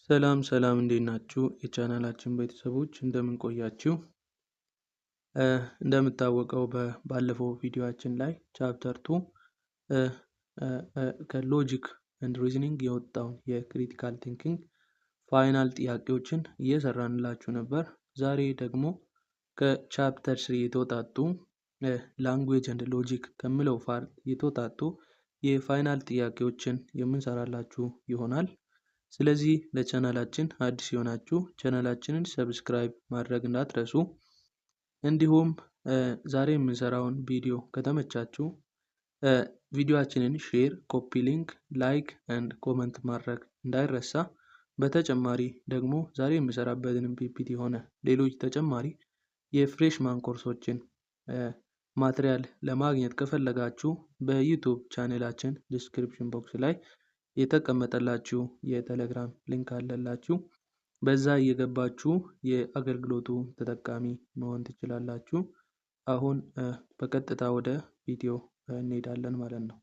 ሰላም ሰላም እንዴት ናችሁ? የቻናላችን ቤተሰቦች እንደምን ቆያችሁ? እንደምታወቀው ባለፈው ቪዲዮአችን ላይ ቻፕተር 2 ከሎጂክ ኤንድ ሪዝኒንግ የወጣውን የክሪቲካል ቲንኪንግ ፋይናል ጥያቄዎችን እየሰራንላችሁ ነበር። ዛሬ ደግሞ ከቻፕተር 3 የተወጣጡ ላንጉዌጅ ኤንድ ሎጂክ ከሚለው ፓርት የተወጣጡ የፋይናል ጥያቄዎችን የምንሰራላችሁ ይሆናል። ስለዚህ ለቻናላችን አዲስ የሆናችሁ ቻናላችንን ሰብስክራይብ ማድረግ እንዳትረሱ። እንዲሁም ዛሬ የምንሰራውን ቪዲዮ ከተመቻችሁ ቪዲዮአችንን ሼር፣ ኮፒ ሊንክ፣ ላይክ ኤንድ ኮመንት ማድረግ እንዳይረሳ። በተጨማሪ ደግሞ ዛሬ የምሰራበትን ፒፒቲ ሆነ ሌሎች ተጨማሪ የፍሬሽማን ኮርሶችን ማቴሪያል ለማግኘት ከፈለጋችሁ በዩቲዩብ ቻናላችን ዲስክሪፕሽን ቦክስ ላይ የተቀመጠላችሁ የቴሌግራም ሊንክ አለላችሁ። በዛ እየገባችሁ የአገልግሎቱ ተጠቃሚ መሆን ትችላላችሁ። አሁን በቀጥታ ወደ ቪዲዮ እንሄዳለን ማለት ነው።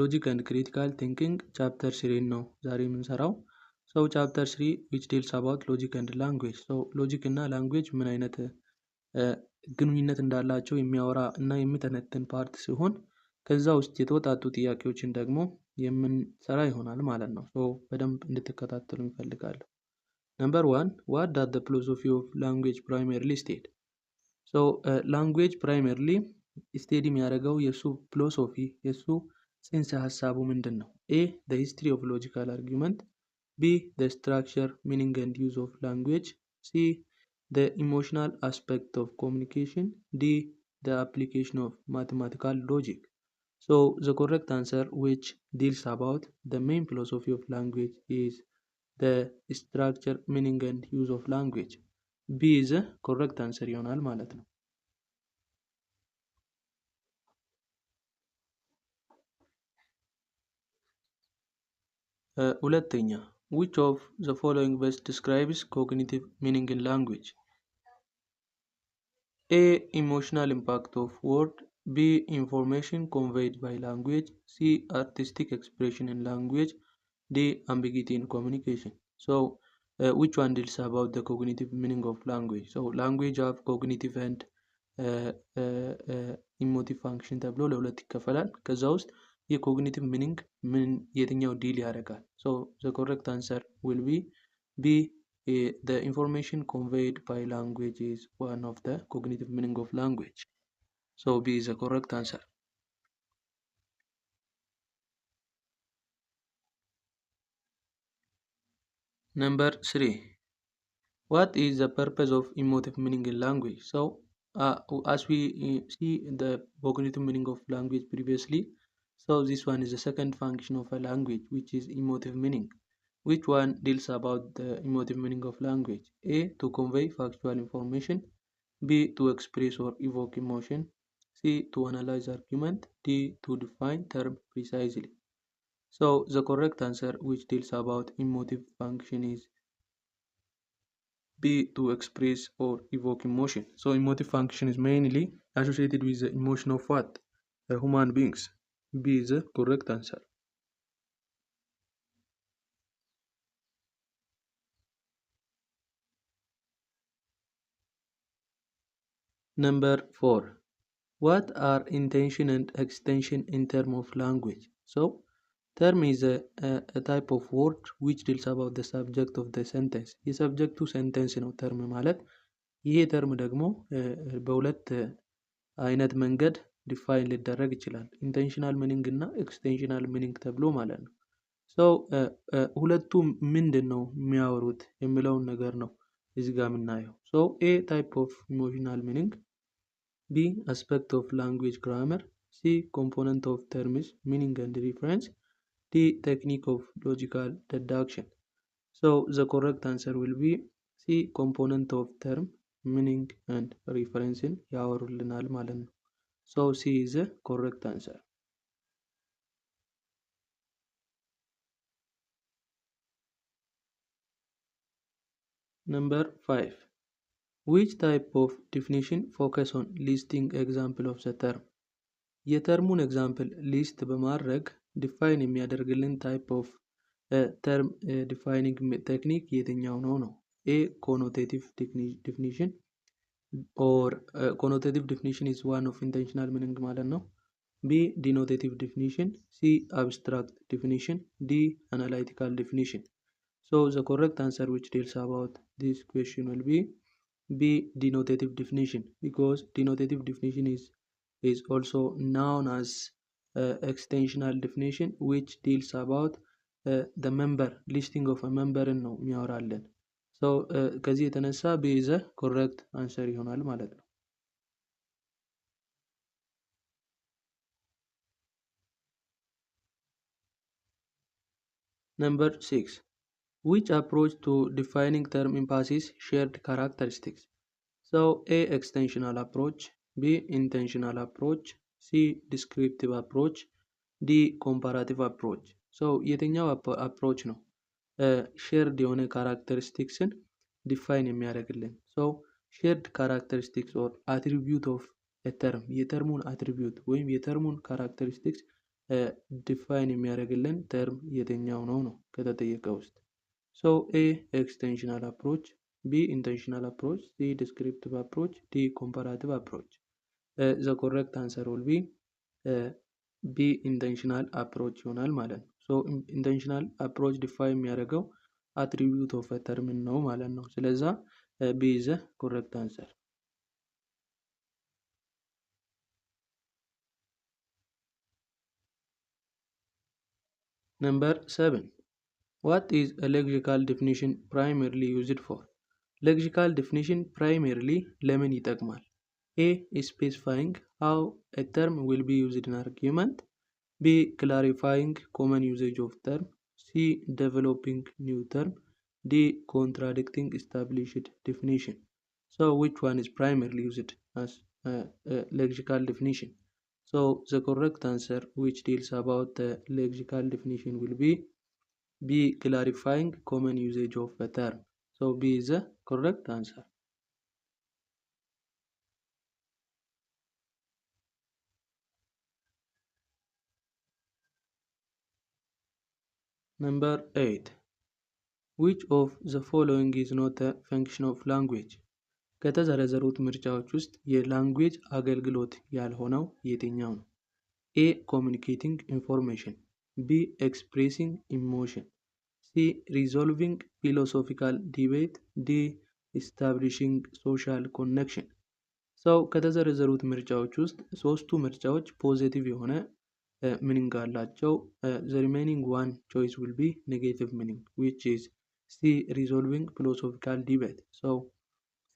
ሎጂክ ኤንድ ክሪቲካል ቲንኪንግ ቻፕተር 3 ነው ዛሬ የምንሰራው። ቻፕተር 3 which deals about logic and language. ሎጂክ እና ላንጉዌጅ ምን አይነት ግንኙነት እንዳላቸው የሚያወራ እና የሚተነትን ፓርት ሲሆን ከዛ ውስጥ የተወጣጡ ጥያቄዎችን ደግሞ የምንሰራ ይሆናል ማለት ነው። በደንብ እንድትከታተሉ እንፈልጋለሁ። ነምበር 1 what does the philosophy of language primarily state? language primarily ስቴዲ የሚያደርገው የሱ ፊሎሶፊ የሱ ጽንሰ ሀሳቡ ምንድን ነው? A the history of logical argument, B the structure, meaning and use of language, C the emotional aspect of communication, D the application of mathematical logic. The correct answer which deals about the main philosophy of language is the structure, meaning and use of language. B is the correct answer ይሆናል ማለት ነው። ሁለተኛ which of the following best describes cognitive meaning in language? A emotional impact of word, B information conveyed by language, C artistic expression in language, D ambiguity in communication. Which one deals about the cognitive meaning of language? Language have cognitive and emotive function ተብሎ ለሁለት ይከፈላል። ከዛ ውስጥ የኮግኒቲቭ ሚኒንግ ምን የትኛው ዲል ያደርጋል? the correct answer will be B. The information conveyed by language is one of the cognitive meaning of language. B is the correct answer. Number 3 what is the purpose of emotive meaning in language? As we see the cognitive meaning of language previously, this one is the second function of a language, which is emotive meaning. Which one deals about the emotive meaning of language? A to convey factual information, B to express or evoke emotion, C to analyze argument, D to define term precisely. The correct answer which deals about emotive function is B to express or evoke emotion. Emotive function is mainly associated with the emotion of what? Human beings. B is the correct answer. Number 4 what are intension and extension in terms of language? Term is a type of word which deals about the subject of the sentence. የሰብጀክቱ ሴንተንስ ነው ተርም ማለት። ይሄ ተርም ደግሞ በሁለት አይነት መንገድ ዲፋይን ሊደረግ ይችላል። ኢንቴንሽናል ሚኒንግ እና ኤክስቴንሽናል ሚኒንግ ተብሎ ማለት ነው። ሁለቱም ምንድን ነው የሚያወሩት የሚለውን ነገር ነው እዚህ ጋር የምናየው። A type of emotional meaning, B aspect of language grammar, C component of terms meaning and reference, D technique of logical deduction. The correct answer will be C component of term meaning and reference ያወሩልናል ማለት ነው። C is the correct answer. Number 5 which type of definition focus on listing example of the term? የተርሙን ኤግዛምፕል ሊስት በማድረግ ዲፋይን የሚያደርግልን ታይፕ ኦፍ ተርም ዲፋይኒንግ ቴክኒክ የትኛው ነው? ኤ ኮኖቴቲቭ ዲፊኒሽን ኦር ኮኖቴቲቭ ዲፊኒሽን ኢዝ ዋን ኦፍ ኢንቴንሽናል ሚኒንግ ማለት ነው። ቢ ዲኖቴቲቭ ዲፊኒሽን፣ ሲ አብስትራክት ዲፊኒሽን፣ ዲ አናላይቲካል ዲፊኒሽን። So the correct answer which deals about this question will be B denotative definition, because denotative definition is also known as extensional definition which deals about the member listing of a member ነው የሚያወራለን። so ከዚህ የተነሳ B is a correct answer ይሆናል ማለት ነው። Number 6. Which approach to defining term emphasis shared characteristics? So A extensional approach, B intentional approach, C descriptive approach, D comparative approach. So የትኛው approach ነው shared የሆነ characteristicsን define የሚያደርግልን? So shared characteristics or attribute of a term የተርሙን attribute ወይም የተርሙን characteristics define የሚያደርግልን term የትኛው ነው ከተጠየቀው ውስጥ? So A extensional approach, B intentional approach, C descriptive approach, D comparative approach. The correct answer will be B intentional approach ይሆናል ማለት ነው። So intentional approach define የሚያደርገው attribute of a term ነው ማለት ነው። ስለዛ B is the correct answer. Number 7. What is a lexical definition primarily used for? Lexical definition primarily ለምን ይጠቅማል? A specifying how a term will be used in argument, B clarifying common usage of term, C developing new term, D contradicting established definition. So which one is primarily used as a lexical definition? So the correct answer which deals about the lexical definition will be B clarifying common usage of a term. So B is the correct answer. Number 8. Which of the following is not a function of language? ከተዘረዘሩት ምርጫዎች ውስጥ የላንጉዌጅ አገልግሎት ያልሆነው የትኛው ነው? A communicating information, B expressing emotion, C resolving philosophical debate, D establishing social connection. So ከተዘረዘሩት ምርጫዎች ውስጥ ሶስቱ ምርጫዎች ፖዚቲቭ የሆነ ሚኒንግ አላቸው። the remaining one choice will be negative meaning, which is C resolving philosophical debate. So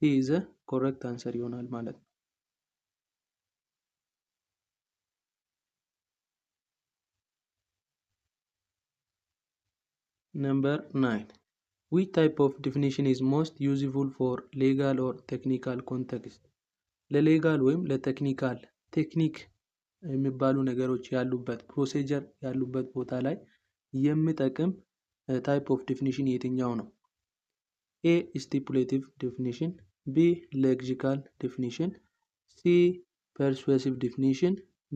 C is the correct answer ይሆናል ማለት ነው። Number 9. Which type of definition is most useful for legal or technical context? ለሌጋል ወይም ለቴክኒካል ቴክኒክ የሚባሉ ነገሮች ያሉበት ፕሮሲጀር ያሉበት ቦታ ላይ የሚጠቅም ታይፕ ኦፍ ዲፊኒሽን የትኛው ነው? A stipulative definition, B lexical definition, C persuasive definition,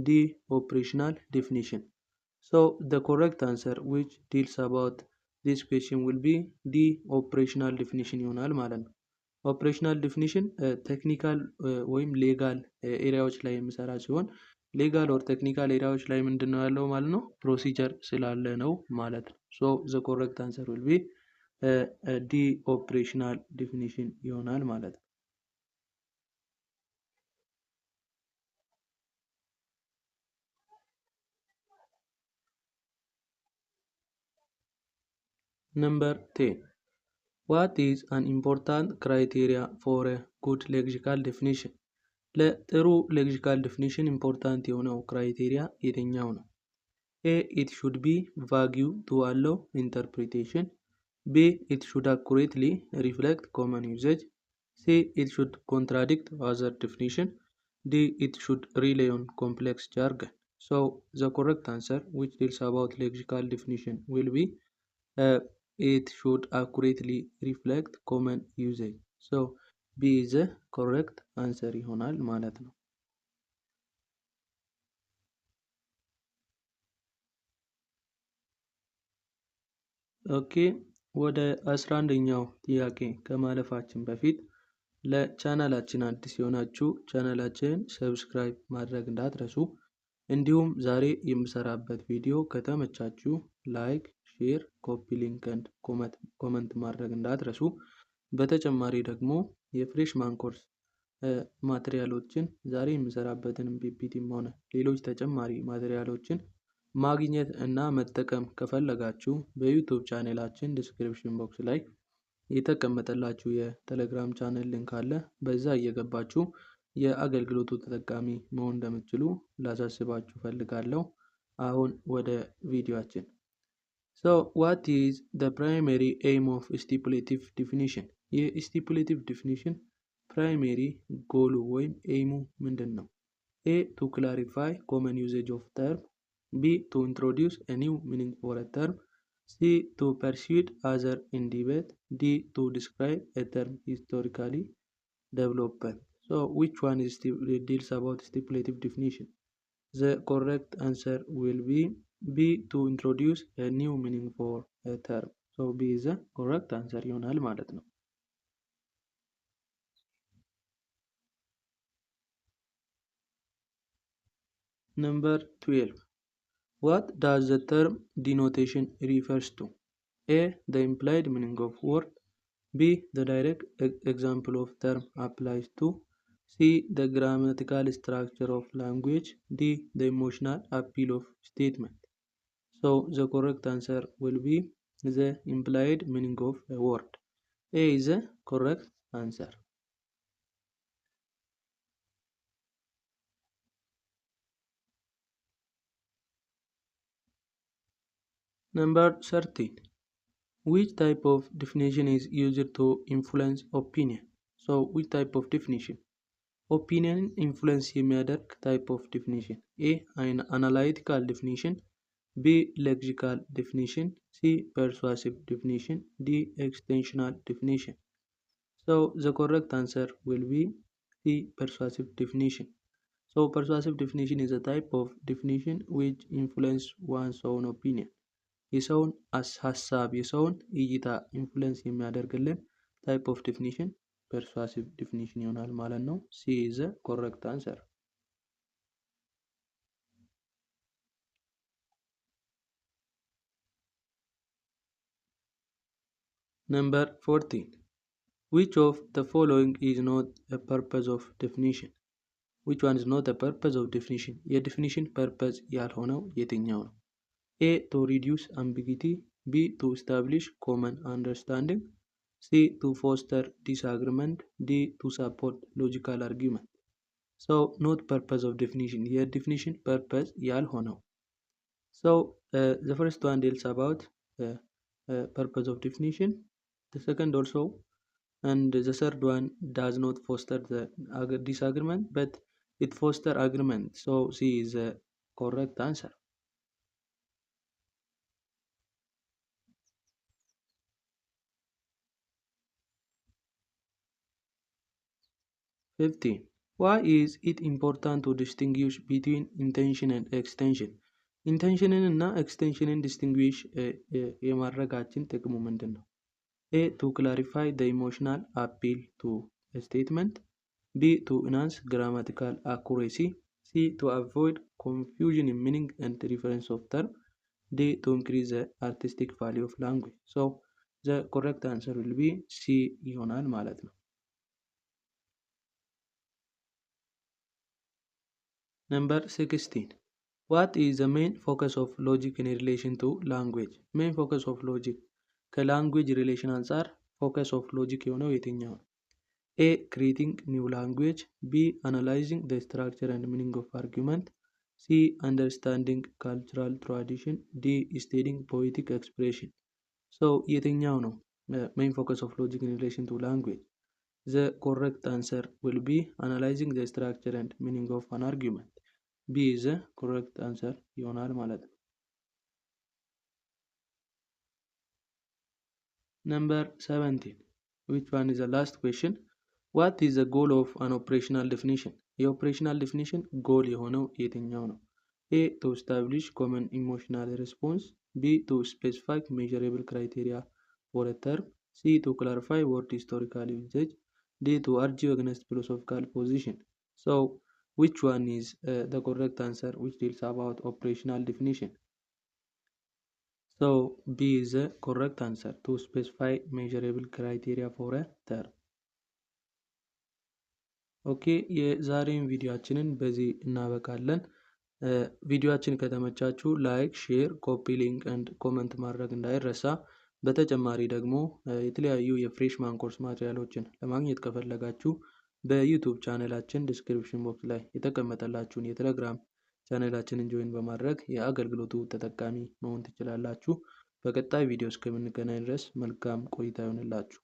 D operational definition. So the correct answer which deals about this question will be D operational definition ይሆናል ማለት ነው። ኦፕሬሽናል ዲፊኒሽን ቴክኒካል ወይም ሌጋል ኤሪያዎች ላይ የሚሰራ ሲሆን ሌጋል ኦር ቴክኒካል ኤሪያዎች ላይ ምንድነው ያለው ማለት ነው? ፕሮሲጀር ስላለ ነው ማለት ነው። So the correct answer will be D operational definition ይሆናል ማለት ነው። Number 10. What is an important criteria for a good lexical definition? ለጥሩ lexical definition important የሆነው ክራይቴሪያ የትኛው ነው? A it should be vague to allow interpretation, B it should accurately reflect common usage, C it should contradict other definition, D it should rely on complex jargon. So the correct answer which deals about lexical definition will be it should accurately reflect common usage. So B is the correct answer ይሆናል ማለት ነው። ኦኬ ወደ 11ኛው ጥያቄ ከማለፋችን በፊት ለቻናላችን አዲስ የሆናችሁ ቻናላችንን ሰብስክራይብ ማድረግ እንዳትረሱ። እንዲሁም ዛሬ የምሰራበት ቪዲዮ ከተመቻችሁ ላይክ፣ ሼር፣ ኮፒ ሊንክ ኤንድ ኮመንት ማድረግ እንዳትረሱ። በተጨማሪ ደግሞ የፍሬሽማን ኮርስ ማቴሪያሎችን ዛሬ የምሰራበትን ፒፒቲም ሆነ ሌሎች ተጨማሪ ማቴሪያሎችን ማግኘት እና መጠቀም ከፈለጋችሁ በዩቲዩብ ቻናላችን ዲስክሪፕሽን ቦክስ ላይ የተቀመጠላችሁ የቴሌግራም ቻናል ሊንክ አለ። በዛ እየገባችሁ የአገልግሎቱ ተጠቃሚ መሆን እንደምትችሉ ላሳስባችሁ ፈልጋለሁ። አሁን ወደ ቪዲዮአችን። So what is the primary aim of stipulative definition? የstipulative definition ፕራይሜሪ ጎሉ ወይም ኤይሙ ምንድን ነው? A. to clarify common usage of term. B. to introduce a new meaning for a term. C. to persuade other in debate. D. to describe a term historically developed. So which one deals about stipulative definition? The correct answer will be B. to introduce a new meaning for a term. So B is the correct answer ይሆናል ማለት ነው። Number 12. What does the term denotation refers to? A. The implied meaning of word. B. The direct example of term applies to. C. The grammatical structure of language. D. The emotional appeal of statement. So the correct answer will be the implied meaning of a word. A is the correct answer. Number 13. Which type of definition is used to influence opinion? So which type of definition? Opinion influence የሚያደርግ type of definition. A. An analytical definition. B. Lexical definition. C. Persuasive definition. D. Extensional definition. So the correct answer will be C. Persuasive definition. So persuasive definition is a type of definition which influence one's own opinion. የሰውን ሀሳብ የሰውን እይታ ኢንፍሉዌንስ የሚያደርግልን ታይፕ ኦፍ ዲፊኒሽን ፐርሱዋሲቭ ዲፊኒሽን ይሆናል ማለት ነው። ሲ ኢዝ ዘ ኮሬክት አንሰር። Number 14. Which of the following is not a purpose of definition? Which one is not a purpose of definition? የዲፊኒሽን ፐርፐዝ ያልሆነው የትኛው ነው? A. To reduce ambiguity. B. To establish common understanding. C. To foster disagreement. D. To support logical argument. So not purpose of definition. Your definition purpose ያልሆነው. So the first one deals about purpose of definition. The second also, and the third one does not foster the disagreement, but it foster agreement. So C is the correct answer. Fifteen. Why is it important to distinguish between intention and extension? ኢንቴንሽንን እና ኤክስቴንሽንን ዲስቲንጉዊሽ የማድረጋችን ጥቅሙ ምንድን ነው? A. To clarify the emotional appeal to a statement. B. To enhance grammatical accuracy. C. To avoid confusion in meaning and reference of term. D. To increase the artistic value of language. So the correct answer will be C ይሆናል ማለት ነው። Number 16. What is the main focus of logic in relation to language? Main focus of logic ከላንጉዌጅ ሪሌሽን አንጻር ፎከስ ኦፍ ሎጂክ የሆነው የትኛው ነው? A. Creating new language. B. Analyzing the structure and meaning of argument. C. Understanding cultural tradition. D. Studying poetic expression. So የትኛው ነው main focus of logic in relation to language? The correct answer will be analyzing the structure and meaning of an argument. B is the correct answer ይሆናል ማለት ነው። Number 17. Which one is the last question? What is the goal of an operational definition? የኦፕሬሽናል ዲፊኒሽን ጎል የሆነው የትኛው ነው? A. To establish common emotional response. B. To specify measurable criteria for a term. C. To clarify word historical usage. D. To argue against philosophical position. So, which one is the correct answer, which deals about operational definition? So, B is the correct answer, to specify measurable criteria for a term. ኦኬ የዛሬን ቪዲዮአችንን በዚህ እናበቃለን። ቪዲዮአችን ከተመቻችሁ ላይክ፣ ሼር፣ ኮፒ ሊንክ ኤንድ ኮመንት ማድረግ እንዳይረሳ። በተጨማሪ ደግሞ የተለያዩ የፍሬሽማን ኮርስ ማቴሪያሎችን ለማግኘት ከፈለጋችሁ በዩቲዩብ ቻናላችን ዲስክሪፕሽን ቦክስ ላይ የተቀመጠላችሁን የቴሌግራም ቻናላችንን ጆይን በማድረግ የአገልግሎቱ ተጠቃሚ መሆን ትችላላችሁ። በቀጣይ ቪዲዮ እስከምንገናኝ ድረስ መልካም ቆይታ ይሆንላችሁ።